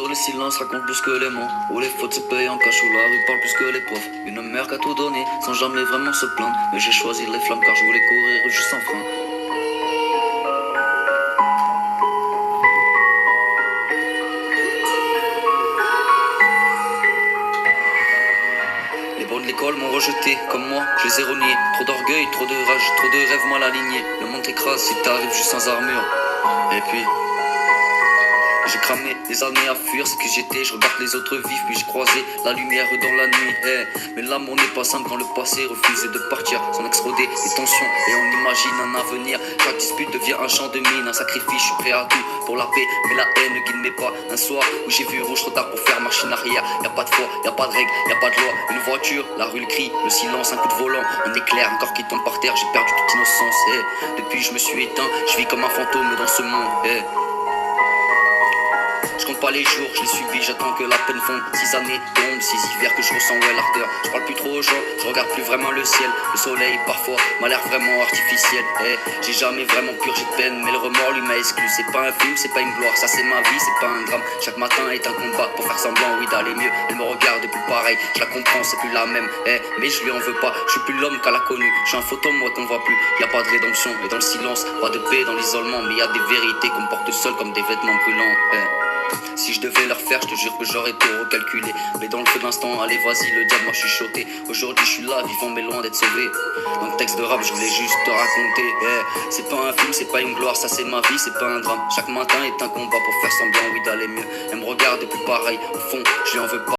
le silence raconte plus que les mots. Où les fautes se payent en cash, où la rue parle plus que les pauvres. Une mère qui a tout donné sans jamais vraiment se plaindre. Mais j'ai choisi les flammes car je voulais courir juste sans frein. Les bons de l'école m'ont rejeté, comme moi, je les ai reniés. Trop d'orgueil, trop de rage, trop de rêves mal alignés. Le monde t'écrase si t'arrives juste sans armure. Et puis, j'ai cramé des années à fuir ce que j'étais. Je regarde les autres vivre, puis j'ai croisé la lumière dans la nuit. Mais l'amour n'est pas simple quand le passé refusait de partir. Son ex rodé, des tensions, et on imagine un avenir. Chaque dispute devient un champ de mine, un sacrifice. Je suis prêt à tout pour la paix, mais la haine ne guide mes pas. Un soir où j'ai vu rouge trop tard pour faire marche en arrière. Y'a pas de foi, y'a pas de règles, y'a pas de loi. Une voiture, la rue, le cri, le silence, un coup de volant, un éclair, un corps qui tombe par terre. J'ai perdu toute innocence. Depuis je me suis éteint, je vis comme un fantôme dans ce monde. Je compte pas les jours, je les subis, j'attends que la peine fonde. 6 années tombent, 6 hivers que je ressens ouais l'ardeur. Je parle plus trop aux gens, je regarde plus vraiment le ciel. Le soleil parfois m'a l'air vraiment artificiel. J'ai jamais vraiment purgé de peine, mais le remords lui m'a exclu. C'est pas un film, c'est pas une gloire, ça c'est ma vie, c'est pas un drame. Chaque matin est un combat pour faire semblant, oui d'aller mieux. Elle me regarde plus pareil, je la comprends, c'est plus la même. Mais je lui en veux pas, je suis plus l'homme qu'elle a connu. Je suis un fantôme moi qu'on voit plus, y a pas de rédemption. Et dans le silence, pas de paix dans l'isolement. Mais y a des vérités qu'on porte seul comme des vêtements brûlants. Si je devais leur faire, je te jure que j'aurais tout recalculé. Mais dans le feu de l'instant, allez vas-y, le diable m'a chuchoté. Aujourd'hui je suis là, vivant mais loin d'être sauvé. Dans le texte de rap, je voulais juste te raconter. C'est pas un film, c'est pas une gloire, ça c'est ma vie, c'est pas un drame. Chaque matin est un combat pour faire semblant, oui d'aller mieux. Elle me regarde et plus pareil, au fond, je lui en veux pas.